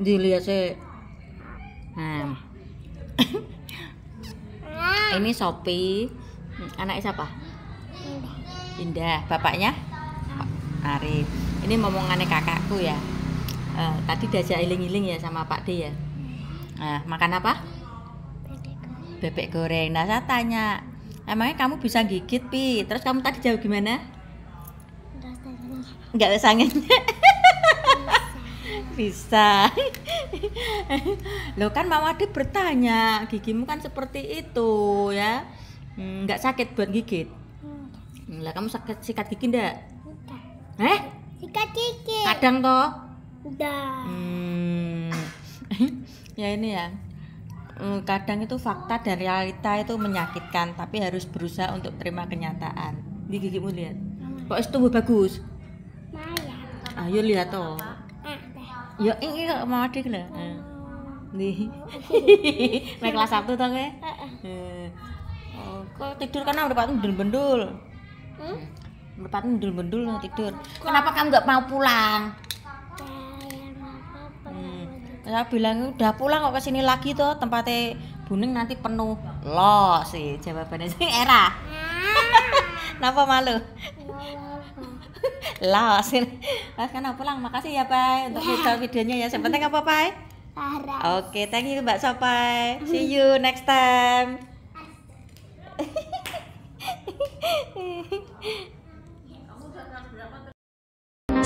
Dilihat sih. Nah. Ini Sophie. Anaknya siapa? Indah. Bapaknya? Arif. Ini momongannya kakakku ya. Tadi diajak iling-iling ya sama Pak D ya. Nah, makan apa? Bebek goreng. Nah, saya tanya, emangnya kamu bisa gigit, Pi? Terus kamu tadi jawab gimana? Enggak usah ngenyek. Bisa. Loh kan Mama Ade bertanya, gigimu kan seperti itu ya. Enggak sakit buat gigit? Lah kamu sikat gigi enggak? Sikat gigi. Kadang toh? Udah. Ya ini ya. Kadang itu fakta dan realita itu menyakitkan, tapi harus berusaha untuk terima kenyataan. Di gigimu lihat. Kok tumbuh bagus? Ayo lihat toh. Ya ini kok Mama Ade lho. Nih. Naik kelas 1 toh kowe? Kok tidur karena merpatmu bendul-bendul. Merpatmu bendul-bendul tidur. Kenapa kamu nggak mau pulang? Saya bilang udah pulang kok ke sini lagi toh, tempatnya Buning nanti penuh. Loh sih jawabannya sih Era. Kenapa malu? Lah sih. Karena pulang. Makasih ya Pai untuk videonya ya. Sebentar apa Pai? Oke, thank you Mbak Sopai. See you next time.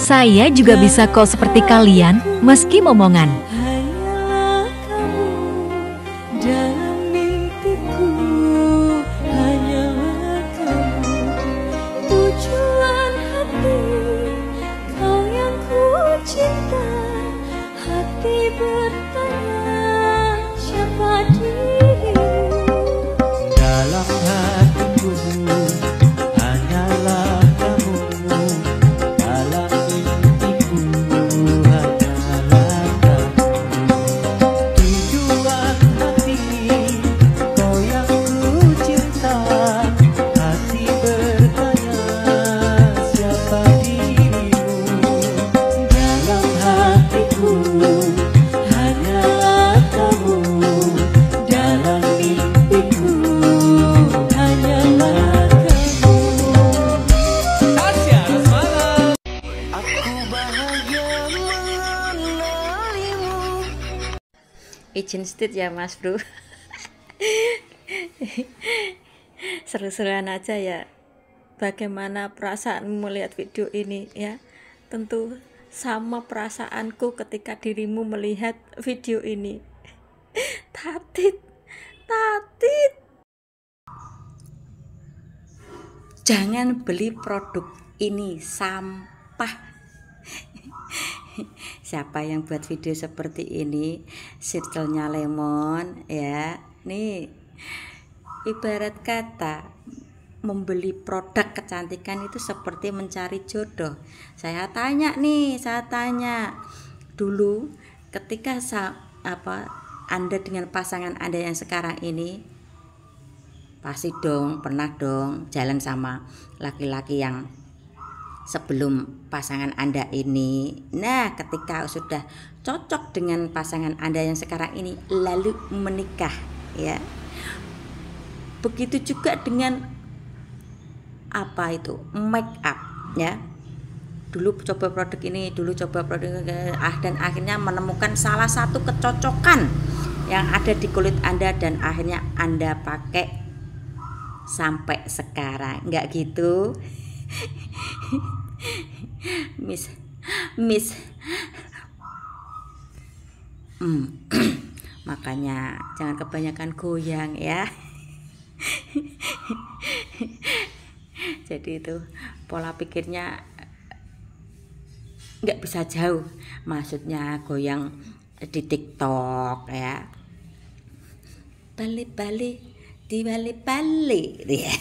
Saya juga bisa kok seperti kalian, meski momongan. Hanyalah kamu dalam mimpiku, hanyalah kamu tujuan hati, kau yang ku cinta. Hati bertanya siapa dirimu dalam hatiku, hanyalah kamu dalam mimpiku, hanyalah kamu tujuan hati, kau yang ku cinta. Hati bertanya siapa dirimu dalam hatiku, hanyalah kamu dalam mimpiku, hanyalah kamu. Aku bahagia mengenalimu. Izin state ya Mas Bro. Seru-seruan aja ya. Bagaimana perasaanmu melihat video ini ya? Tentu sama perasaanku ketika dirimu melihat video ini. Tatit. Jangan beli produk ini, sampah. Siapa yang buat video seperti ini? Circle-nya lemon ya. Nih, ibarat kata membeli produk kecantikan itu seperti mencari jodoh. Saya tanya dulu ketika Anda dengan pasangan Anda yang sekarang ini, pasti dong pernah dong jalan sama laki-laki yang sebelum pasangan Anda ini. Nah, ketika sudah cocok dengan pasangan Anda yang sekarang ini lalu menikah ya. Begitu juga dengan make up ya. Dulu coba produk ini, dan akhirnya menemukan salah satu kecocokan yang ada di kulit Anda dan akhirnya Anda pakai sampai sekarang. Enggak gitu? Miss makanya jangan kebanyakan goyang ya. Jadi itu pola pikirnya nggak bisa jauh, maksudnya goyang di TikTok ya, balik ya.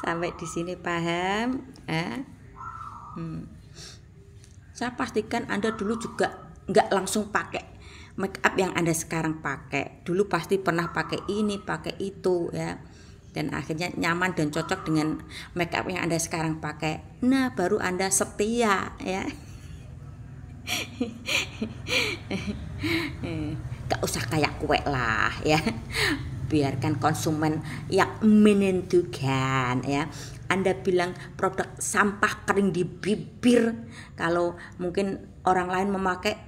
Sampai di sini paham? Saya pastikan Anda dulu juga nggak langsung pakai make up yang Anda sekarang pakai. Dulu pasti pernah pakai ini, pakai itu ya. Dan akhirnya nyaman dan cocok dengan make up yang Anda sekarang pakai. Nah, baru Anda setia ya. Gak usah kayak kue lah ya. Biarkan konsumen yang menentukan ya. Anda bilang produk sampah kering di bibir, kalau mungkin orang lain memakai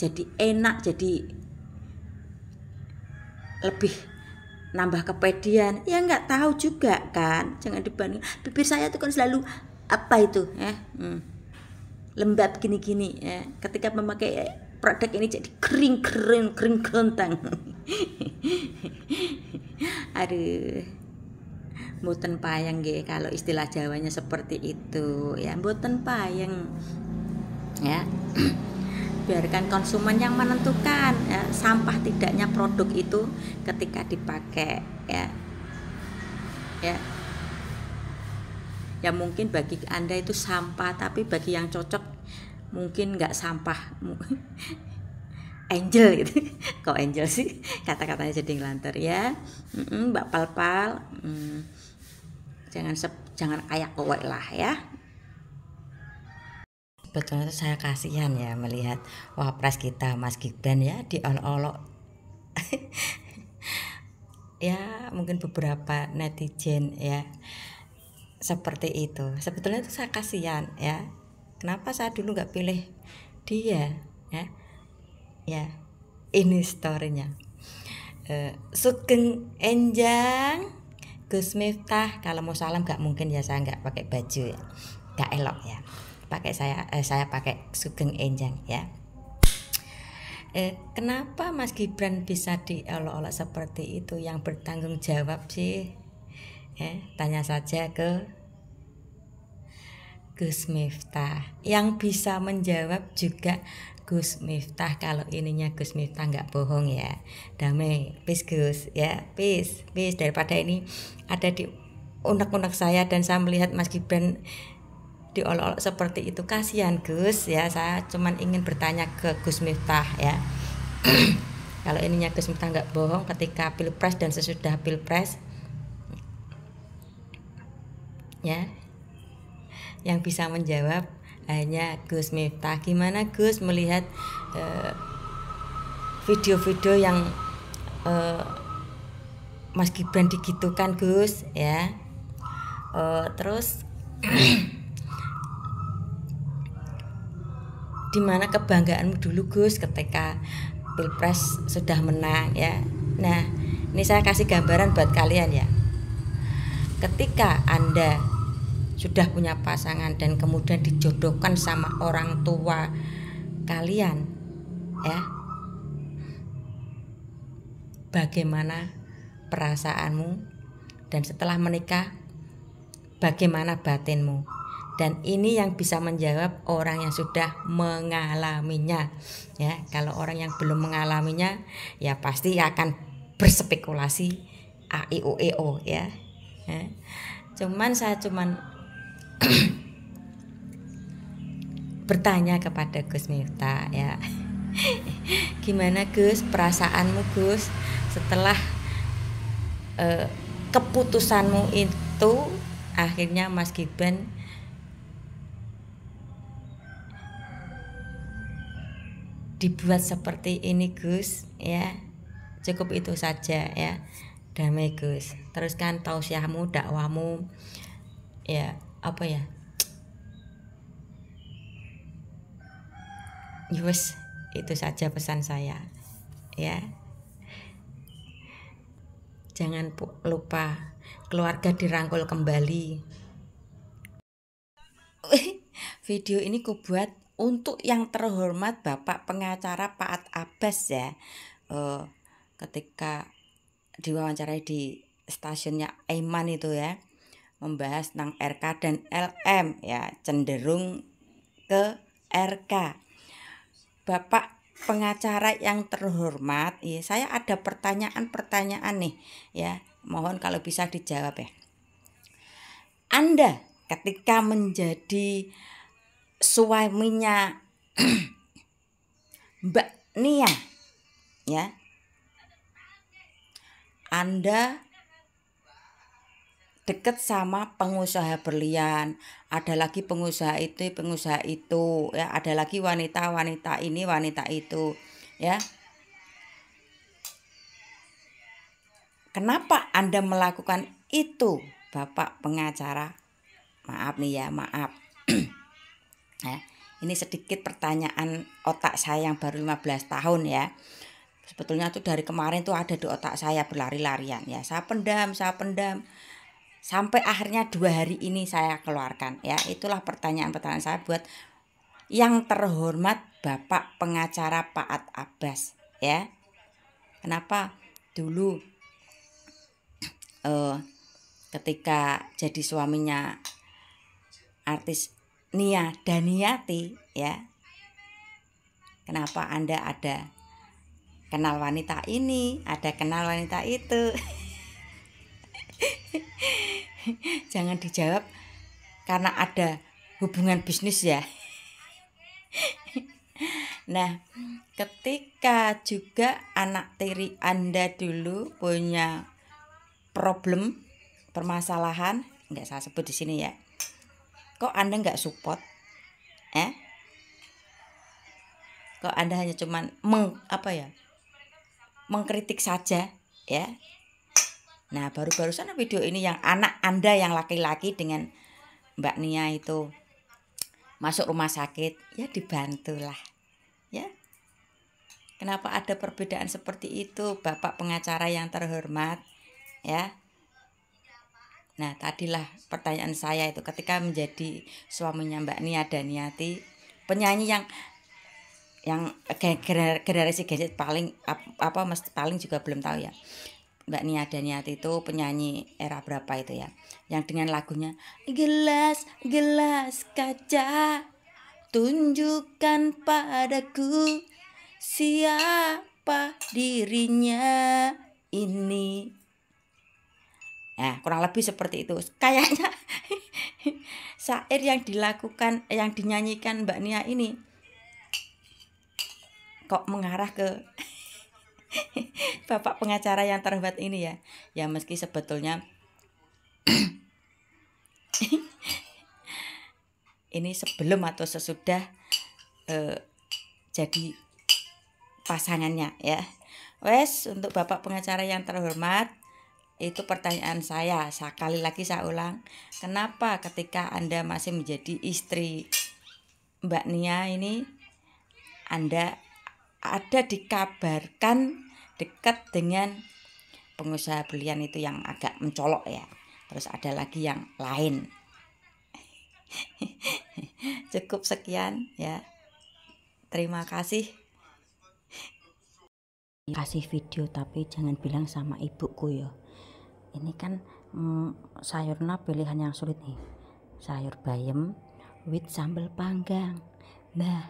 jadi enak, jadi lebih nambah kepedean, ya nggak tahu juga kan. Jangan dibanding, bibir saya tuh kan selalu apa itu ya, lembab gini-gini ya. Ketika memakai produk ini jadi kering kerontang. Aduh, mboten payeng nggih kalau istilah Jawanya seperti itu ya, mboten payeng ya. Biarkan konsumen yang menentukan ya, sampah tidaknya produk itu ketika dipakai ya. Ya mungkin bagi Anda itu sampah, tapi bagi yang cocok mungkin nggak sampah. Angel gitu. Kok angel sih? Kata-katanya jadi ngelantur ya. Mbak Pal-pal. Jangan kayak kowe lah ya. Sebetulnya saya kasihan ya melihat wapres kita Mas Gibran ya diolok-olok. Ya mungkin beberapa netizen ya seperti itu. Sebetulnya itu saya kasihan ya. Kenapa saya dulu nggak pilih dia ya? Ya ini storynya. Sugeng enjang Gus Miftah, kalau mau salam nggak mungkin ya, saya nggak pakai baju ya, nggak elok ya. Pakai saya pakai sugeng enjang ya. Kenapa Mas Gibran bisa diolok-olok seperti itu? Yang bertanggung jawab sih tanya saja ke Gus Miftah. Yang bisa menjawab juga Gus Miftah. Kalau ininya Gus Miftah nggak bohong ya. Damai, peace Gus ya, peace daripada ini ada di unek-unek saya dan saya melihat Mas Gibran diolok-olok seperti itu, kasihan Gus ya. Saya cuman ingin bertanya ke Gus Miftah ya. Kalau ininya Gus Miftah nggak bohong ketika pilpres dan sesudah pilpres ya, yang bisa menjawab hanya Gus Miftah. Gimana Gus melihat video-video yang Mas Gibran digitukan Gus ya, terus di mana kebanggaanmu dulu Gus ketika pilpres sudah menang ya. Nah ini saya kasih gambaran buat kalian ya. Ketika Anda sudah punya pasangan dan kemudian dijodohkan sama orang tua kalian ya, bagaimana perasaanmu, dan setelah menikah bagaimana batinmu. Dan ini yang bisa menjawab orang yang sudah mengalaminya ya. Kalau orang yang belum mengalaminya ya pasti akan berspekulasi a i u e o ya. Saya cuman bertanya kepada Gus Miftah ya. Gimana Gus perasaanmu Gus setelah keputusanmu itu akhirnya Mas Gibran dibuat seperti ini Gus ya. Cukup itu saja ya. Damai Gus. Teruskan tausiahmu, dakwahmu ya, apa ya, Yus, itu saja pesan saya ya. Jangan lupa keluarga dirangkul kembali. Video ini kubuat untuk yang terhormat Bapak pengacara Pak Abbas ya. Ketika diwawancarai di stasiunnya Aiman itu ya, membahas tentang RK dan LM ya, cenderung ke RK. Bapak pengacara yang terhormat ya, saya ada pertanyaan nih ya, mohon kalau bisa dijawab ya. Anda ketika menjadi suaminya Mbak Nia ya, Anda deket sama pengusaha berlian, ada lagi pengusaha itu, ya, ada lagi wanita ini, wanita itu, ya. Kenapa Anda melakukan itu, Bapak pengacara? Maaf nih ya, maaf. Ya, ini sedikit pertanyaan otak saya yang baru 15 tahun ya. Sebetulnya tuh dari kemarin tuh ada di otak saya berlari-larian ya. Saya pendam. Sampai akhirnya 2 hari ini saya keluarkan ya. Itulah pertanyaan-pertanyaan saya buat yang terhormat Bapak pengacara Paat Abbas ya. Kenapa dulu ketika jadi suaminya artis Nia Daniati ya, kenapa Anda ada kenal wanita ini, ada kenal wanita itu? Jangan dijawab karena ada hubungan bisnis ya. Nah, ketika juga anak tiri Anda dulu punya problem, permasalahan, nggak saya sebut di sini ya. Kok Anda nggak support? Kok Anda hanya cuman mengkritik saja ya? Nah, baru-barusan video ini yang anak Anda yang laki-laki dengan Mbak Nia itu masuk rumah sakit, ya dibantulah. Ya. Kenapa ada perbedaan seperti itu, Bapak pengacara yang terhormat? Ya. Nah, tadilah pertanyaan saya itu ketika menjadi suaminya Mbak Nia Daniati, penyanyi yang generasi gadget paling paling juga belum tahu ya. Mbak Nia Daniati itu penyanyi era berapa itu ya? Yang dengan lagunya gelas kaca, tunjukkan padaku siapa dirinya ini. Nah, kurang lebih seperti itu. Kayaknya syair yang dinyanyikan Mbak Nia ini kok mengarah ke Bapak pengacara yang terhormat ini ya. Ya meski sebetulnya ini sebelum atau sesudah jadi pasangannya ya. Wes, untuk Bapak pengacara yang terhormat, itu pertanyaan saya. Sekali lagi saya ulang, kenapa ketika Anda masih menjadi istri Mbak Nia ini, Anda ada dikabarkan dekat dengan pengusaha berlian itu yang agak mencolok ya. Terus ada lagi yang lain. Cukup sekian ya. Terima kasih. Kasih video tapi jangan bilang sama ibuku ya. Ini kan sayurnya pilihan yang sulit nih. Sayur bayam with sambal panggang. Nah,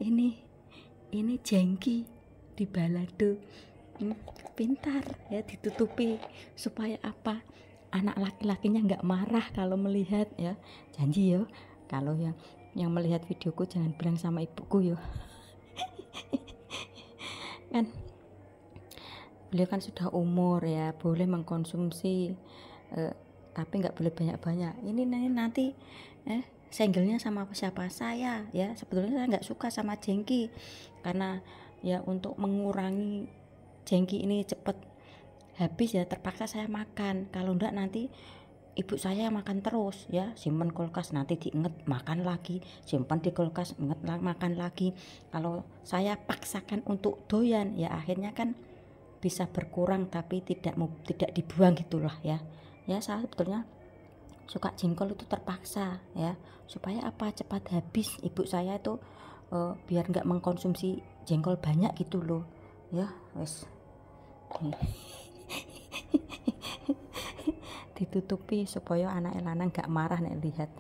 ini jengki di balado. Pintar ya, ditutupi supaya apa? Anak laki-lakinya nggak marah kalau melihat ya. Janji ya, kalau yang melihat videoku jangan bilang sama ibuku ya. Kan beliau kan sudah umur ya, boleh mengkonsumsi tapi nggak boleh banyak-banyak. Ini nanti senggolnya sama siapa saya ya. Sebetulnya saya nggak suka sama jengki karena ya untuk mengurangi jengki ini cepet habis ya, terpaksa saya makan. Kalau enggak nanti ibu saya makan terus ya, simpan kulkas nanti diinget makan lagi, simpan di kulkas inget makan lagi. Kalau saya paksakan untuk doyan ya akhirnya kan bisa berkurang tapi tidak dibuang gitulah ya. Ya saya sebetulnya suka jengkol itu terpaksa ya, supaya apa, cepat habis. Ibu saya itu biar nggak mengkonsumsi jengkol banyak gitu loh ya. Wes ditutupi supaya anak lanang nggak marah nek lihat.